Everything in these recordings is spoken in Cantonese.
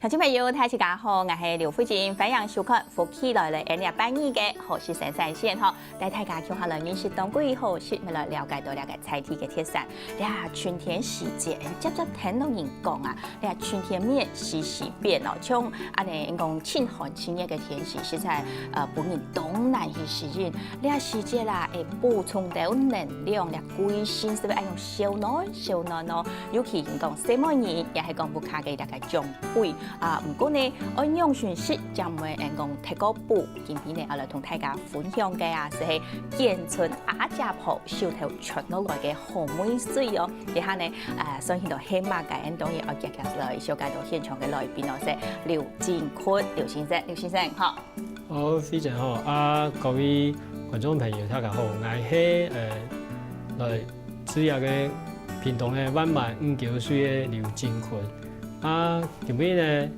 听众朋友，大家好，我是刘慧晶，欢迎收看福气来了2.8亿嘅好事生产线哈，带大家看下来认识当季好事，咪来了解到菜地嘅特产。你看春天时节，接聽到人講啊，你看春天面時時變哦，像安尼講清寒清熱嘅天氣，實在本人當然去適應。你看時節啦，會補充到能量，你貴心是不是愛用小暖哦？尤其講細妹兒，也係講不卡嘅大家長輩。唔過呢，按用訊息將會講提高步，今天呢，我來同大家分享嘅啊，係建村阿家鋪小頭出落來嘅紅梅水哦。而下呢，相信到起碼嘅當然我夾夾來小介到現場嘅來賓哦，係劉進坤劉先生，好。好，非常好。各位觀眾朋友大家好，我係來主要嘅屏東嘅灣萬5歲嘅劉進坤。今日呢，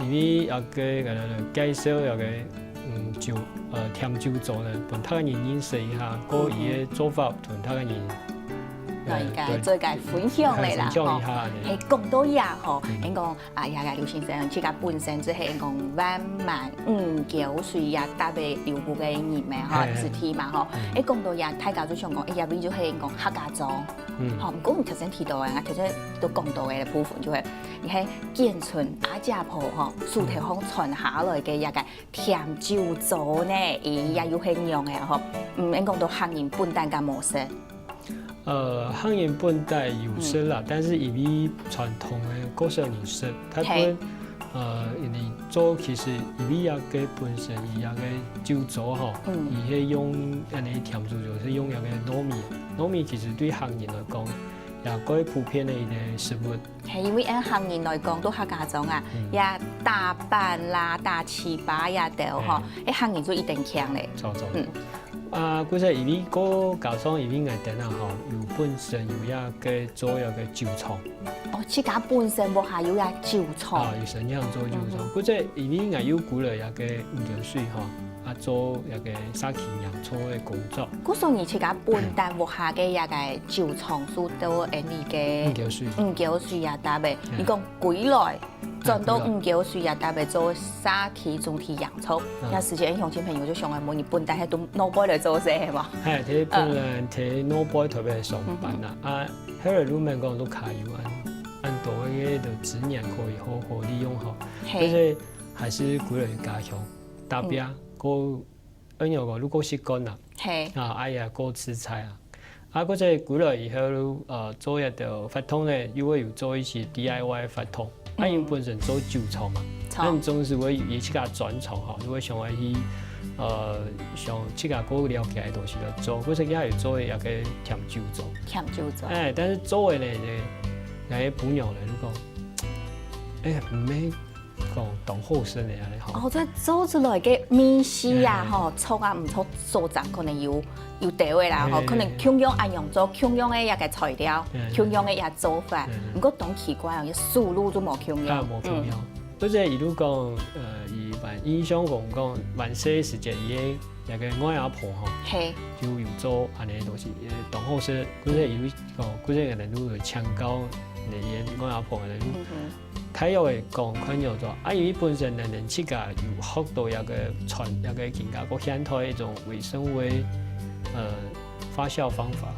因為要嘅介紹要嘅甜酒做呢，同大家認識一下，個伊嘅做法同大家做個分享嚟啦，係講到嘢嗬，講也個劉先生自家本身即係講灣萬5歲也搭俾劉部嘅人咩嗬，是天嘛嗬，講到嘢大家都想講，入邊就係講客家莊，嗬，唔過唔頭先提到嘅，我頭先都講到嘅部分就係，而係建村阿家鋪嗬，蘇堤鄉傳下來嘅一個甜酒組呢，也有形容嘅嗬，講到客人本單嘅模式。漢人本帶有色啦，但是因為傳統嘅古色人色，他本你做其實因為也個本身伊也個酒做吼，伊係用安尼甜酒就是用一個糯米其實對漢人來講也個普遍的一個食物。係因為按漢人來講都客家莊啊，也大板啦、大糍粑也都吼，漢人就一定強咧。嗰隻因為個家莊因為我哋啊吼，有本身有一個做一個酒廠。哦，自家本身無下有一酒廠。有生產做酒廠。嗰隻因為我有鼓勵一個5水吼，做一個沙田洋醋嘅工作。嗰時你自家本單無下嘅一個酒廠，數到你嘅5水也搭嘅，你講幾來？轉到5歲也搭嚟做沙田總體洋醋，有時間鄉親朋友就上來問你本單係到攞杯嚟做些係嘛？係，睇本人睇攞杯特別係上班啦。喺嚟路面講都卡有按多嘅就資源可以好好利用好，所以還是鼓勵家鄉特別個如果習慣啦，哎呀個食材嗰隻鼓勵以後做一條發通咧，如果要做一些 DIY 發通。因本身做酒廠嘛，咱總是會以自家專長哈，如果想要去想自家個了解嘅東西嚟做，嗰時也係做一個甜酒做。但是做嘅咧，係本樣嚟講，唔係講當好生嘅咧嗬。即係做出來嘅面試啊，嗬，錯啊唔錯，所長可能要地位啦，嗬，可能同樣按用做同樣嘅一個材料，同樣嘅一個做法，唔過當奇怪嘅思路都冇同樣。冇同樣。嗰隻一路講，印象講萬世時節伊一個外阿婆嗬，就有做安尼東西，當好生。嗰隻一路講，嗰隻人哋都會搶高嚟外阿婆嚟路。睇又係講看又做，因為本身人自家有學到一個傳一個更加個現代一種微生物發酵方法，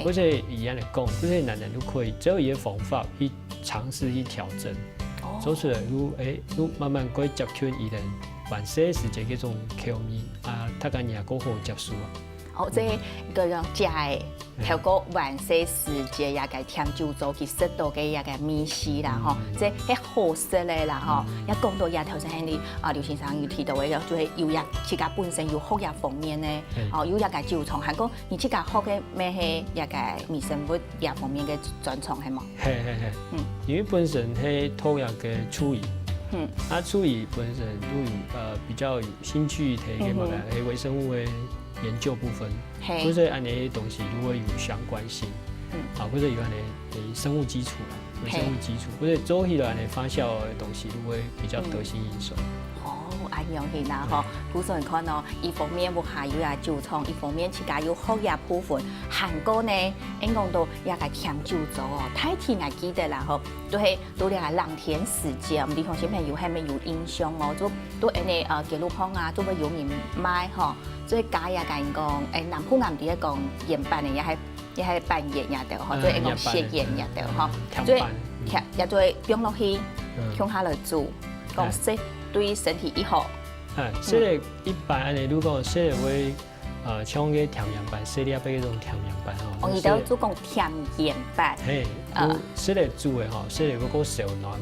嗰隻一樣嚟講，嗰隻人都可以，只要一個方法去嘗試去調整，做出來都慢慢可以接近伊人萬世時節嗰種口味大家也夠好接受啊。即係個樣食嘅，透過萬世時節也個甜酒做其實到嘅一個面試啦，嗬，即係好食咧啦，嗬。一講到也頭先你劉先生有提到嘅，就係要自家本身要學一方面咧，要一個酒廠，係講你自家學嘅咩係一個微生物一方面嘅專長係嘛？係，因為本身係讀一個廚藝，廚藝本身都有比較有興趣睇嘅嘛，係微生物嘅研究部分，或者安尼東西如果有相關性，或者有安尼生物基礎啦，微生物基礎，或者做起來安尼發酵嘅東西都會比較得心應手。安用去啦吼。古时看哦，一方面有下游啊酒厂，一方面自家有学业部分。韩国呢，因讲到也个甜酒做哦，太天还记得啦吼，都系都咧个冷天时节，唔知同小朋友系咪有印象哦？都安尼记录ផង啊，都要有人买吼，所以加也甲因讲，南浦岩伫咧讲盐办的也系扮演也得吼，所以讲写演也得吼，所以也做放落去，向下来煮，讲食对身体以好。即个一般安尼，如果说会像个甜盐饭，说你要俾嗰种甜盐饭吼。伊都做讲甜盐饭。嘿，说嚟煮的吼，说嚟嗰个小暖，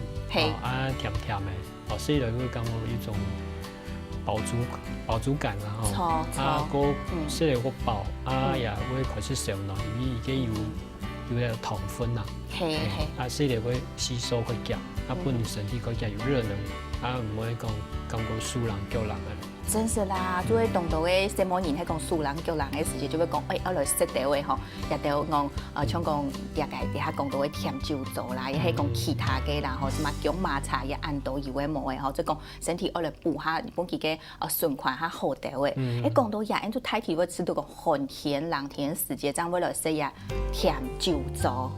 啊甜甜的，说嚟会感觉一种饱足感啦吼。啊，个说嚟个饱，也会开始小暖，因为已经有那个糖分啦。嘿嘿。啊，说嚟会吸收会强，啊，本身体会强有热能，啊，唔会讲感觉输人叫人啊。真是啦，做喺当道嘅什么人喺讲输人叫人嘅时节，就会讲我来食到嘅吼，也都讲像讲也个底下讲到嘅甜酒做啦，也系讲其他嘅啦吼，什么姜麻茶也按到有嘅冇嘅吼，即讲身体我来补下本己嘅循环下好掉嘅。一讲到也，因做太体会吃到个寒天冷天时节，怎会来食呀甜酒做？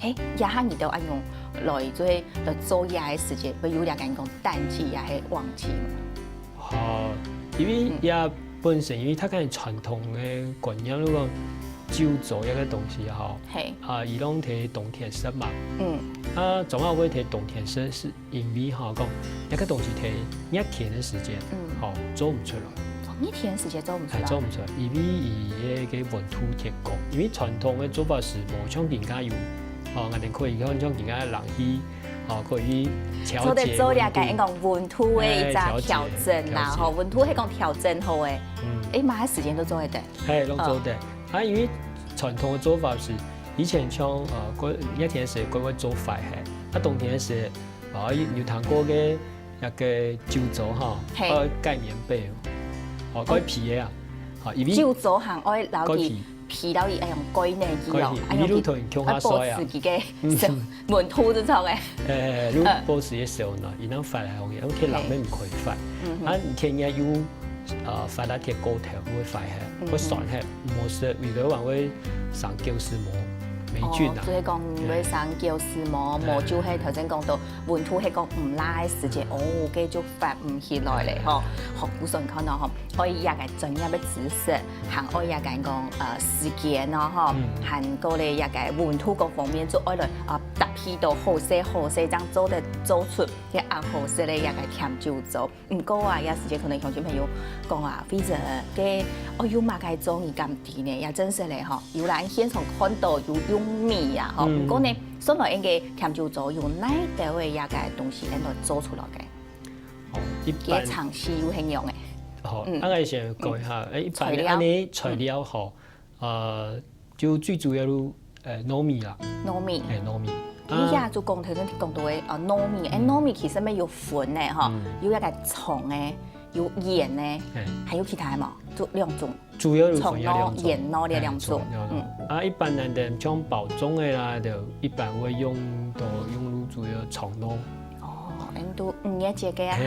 也下你都按用来做来做嘢嘅时节，不有也讲淡季也系旺季。因为也本身，因为它跟传统的观念，如果酒做一个东西吼，伊拢摕冬天食嘛，总要会摕冬天食，是因为讲一个东西摕热天的时间，做唔出来。热天时间做唔出来。做唔出来，因为伊个温度太高，因为传统的做法是无像人家有，我哋可以像人家冷气。可以调节。做咧讲，讲温度的一个调整啦，吼，温度系讲调整好诶。马上时间都做得到。系，拢做得。因为传统的做法是，以前像热天时规会做快嘿，冬天时有谈过嘅一个酒做吼，盖棉被，盖皮的啊，酒做行爱留意。皮到伊爱用改呢去咯，爱保持自己嘅温度就错嘅。你保持嘅时候呢，伊能发来红嘢，咁天冷咩唔可以发，天热有发到天高头会发起，会散起，冇事，有啲人会上舊絲膜霉菌啊。所以講會上舊絲膜，就係頭先講到温度係講唔拉嘅時間，繼續發唔起來咧，嗬。學古順看到嗬，可以也個專業嘅知識，還可以也講時間咯，嗬，還個咧也個温度各方面做愛來搭配到好些，這樣做出嘅好些咧也個甜酒做。唔過啊，有時間可能同小朋友講啊，非常嘅，有乜嘅做而咁啲呢，也真係咧，嗬，有人現場看到有用米啊，嗬，不過呢，所來應該甜酒做用哪啲嘅也個東西嚟做出來嘅。嘅嘗試有形容嘅。好，我先講一下，一般安尼材料吼，就最主要糯米啦。糯米。糯米。依家就講頭先講到嘅糯米，糯米其實咩有粉嘅嗬，有一個蟲嘅，有鹽嘅，還有其他嘅嘛，就兩種。主要有蟲咯、鹽咯呢兩種。一般人哋將包裝嘅啦，就一般會用主要蟲咯。都5日嘅下，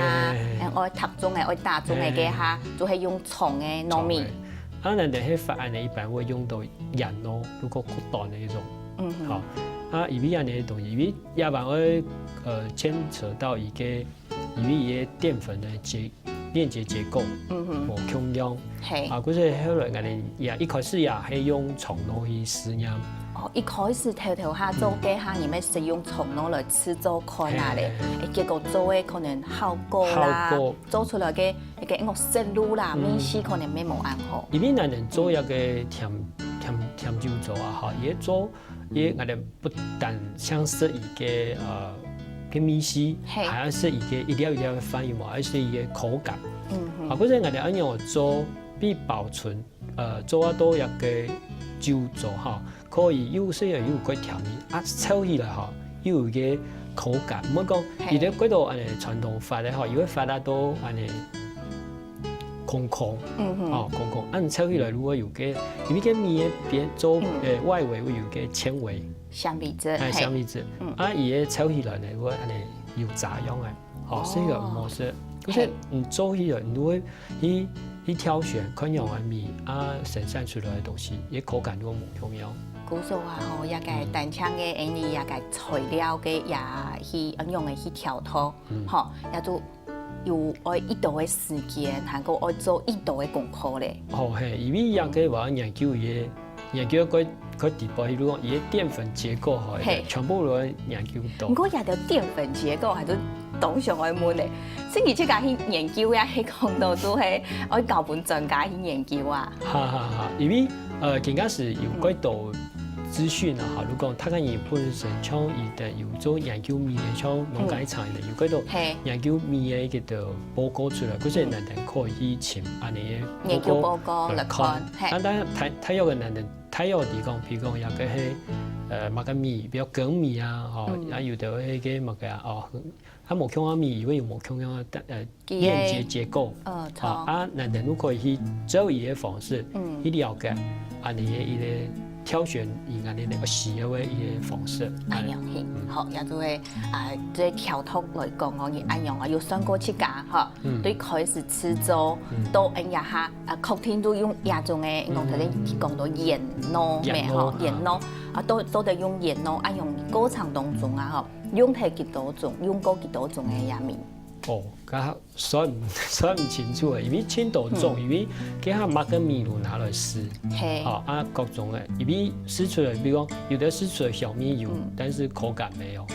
愛特種嘅、愛大種嘅下，就係用蟲嘅糯米。人哋喺法案呢，一般會用到鹽咯，如果骨斷嘅一種。好，因為安尼東西，因為一般會牽扯到因為伊嘅澱粉嘅鏈接結構無共樣。嗰時後來我哋也一開始也係用蟲咯去試驗。一開始頭下做嘅下，你咪使用蟲咯來製作看下咧，結果做嘅可能效果啦，做出來嘅一個我色路啦，面試可能咩冇按好。因為我哋做一個甜酒做啊，哈，也做也我哋不但像是一個面試，還是一個一條一條嘅翻譯嘛，還是一個口感。嗰陣我哋按樣做比保存，做多一個酒做哈。可以有些有個甜味，炒起來哈，有個口感。唔好講，而且嗰度安尼傳統法咧哈，有啲法得都安尼空，空，按炒起來如果有個，因為個面邊做外圍會有個纖維，香味質，香味質。而個炒起來呢，如果安尼有炸樣嘅，所以個模式。就是做起来，你会去挑选看样的米啊，生产出来的东西，也口感都唔同样。古时候啊吼，也个单枪嘅，因也个材料嘅也去用嘅去调拖，吼，也都有爱一度嘅时间，还个爱做一度嘅功课咧。哦嘿，因为也个话研究佢地步，如果伊嘅淀粉结构吼，全部都研究到。不过也着淀粉结构，还都董上爱问咧，星期七家去研究呀，去讲到都系爱交本专家去研究啊。哈，因为更加是有几多资讯啊，哈，如果他讲伊本身像伊的有做研究米嘅，像农改场的，有几多研究米嘅嗰度报告出来，嗰些人可以去请安尼嘅研究报告来看。但他有个人，他有地方，譬如讲有个係麥嘅米，比如粳米啊，吼，也有的迄個麥嘅哦，啊無腔嘅米，如果有無腔嘅鏈接結構，啊，人都可以去做伊嘅方式，去了解安尼嘅伊個挑選伊安尼個適合嘅伊個方式。安樣去，好，也就係對調托來講，我哋安樣啊，有上過去家，哈，對開始吃粥，都按下下客廳都用亞種嘅，我頭先講到鹽糯咩嗬，鹽糯啊，都得用鹽糯，安樣過程當中啊，嗬，用係幾多種，用過幾多種嘅嘢面。哦，咁算唔清楚嘅，因為千多種，因為佢下麥嘅米露拿來試，好啊各種嘅，因為試出來，比如講有的試出來小米有，但是口感沒有。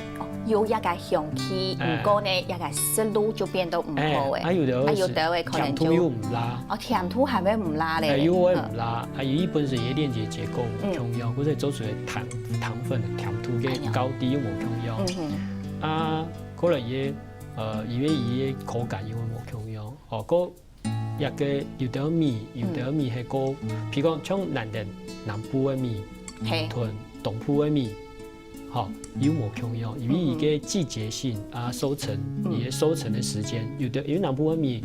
有一個香氣，唔過呢一個食路就變到唔好嘅。啊有的可能就又唔辣。哦，甜度係咪唔辣咧？有會唔辣，啊有本身嘅鏈接結構唔重要，嗰隻做出來糖分甜度嘅高低又唔重要。啊，可能嘢。因為伊嘅口感因為無同樣，哦，個一個有啲米係個，譬如講像南部嘅米，同東部嘅米，嚇有無同樣，因為伊嘅季節性啊收成，伊嘅收成嘅時間，有啲南部嘅米，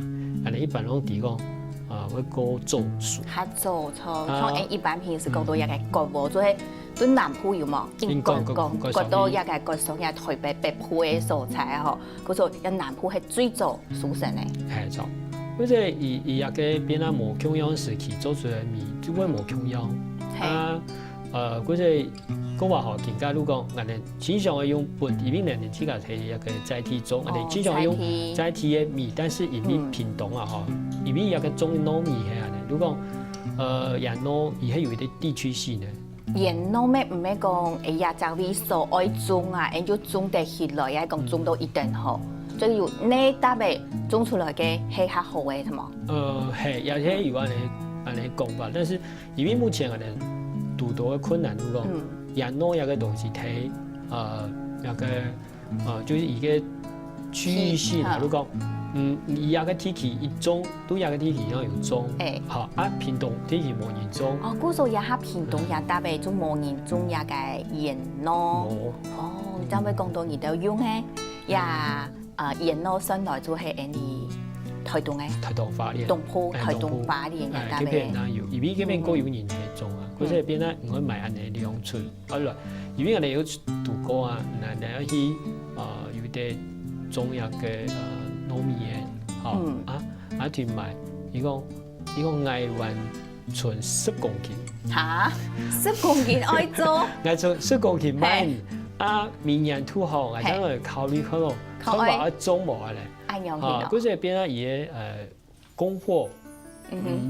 人哋一般攏提講會過早熟。較早錯，像一般平時講到一個割無做係。對南部有冇？應該講到一個割上一台北鋪嘅蔬菜嗬，嗰種一南部係最早熟成嘅。係錯，嗰隻伊一個變啊無共樣時期做出來米，就會無共樣。啊，嗰隻講話嗬，更加如講，人哋經常會用本，因為人哋自家係一個載體種，人哋經常用載體嘅米，但是因為屏東啊嗬，因為一個種糯米係安尼，如講鹽糯伊係有一啲地區性嘅。鹽糯咩唔係講誒呀，就為所愛種啊，然後種得起來，也講種到一定好，所以要呢搭嘅種出來嘅係較好嘅，係嘛？係，有些有安尼講法，但是因為目前可能遇到嘅困難，如講鹽糯一個東西睇一個就是一個區域性啊，如講。伊個天氣一種，都有個天氣要有種，好啊，屏東天氣無人種。哦，嗰時也喺屏東也搭備種無人種也個鹽糯。哦，你知唔知講到你都用嘅也鹽糯上來就係誒你台東嘅。台東花蓮。東埔台東花蓮嘅搭備。嗰邊哪有？因為嗰邊個有人係種啊，嗰隻邊咧唔會買安尼兩寸。後來因為我哋要渡過啊，嗱要去有啲種一個糯米嘅，好啊同埋伊講愛灣存10公斤。嚇，10公斤愛做？愛存10公斤買啊，明年土好，我等來考慮可能話種無咧。按樣去咯。嗰隻邊啊，伊嘅供貨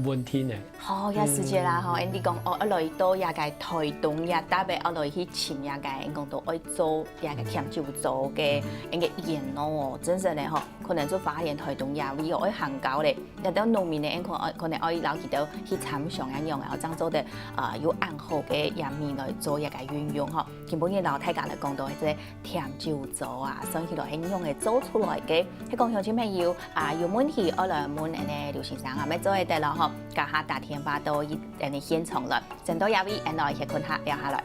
問題呢？好，有時間啦，嗬，你講一來到也個台東也搭備，一來去前也個講到愛做也個甜酒做嘅一個鹽糯，真正咧嗬，可能做花蓮台東也會有愛行搞咧，又到農民咧，可能愛留意到去參詳一樣嘅，爭做啲有暗號嘅鹽米來做一個運用嗬。根本嘅老太家嚟講到係即甜酒做啊，所以佢來應用嘅做出來嘅，喺講鄉親朋友有問題，我來問咧劉先生係咪做得咯嗬？家下打電話到現場了，真多有位，來去看下聊下來。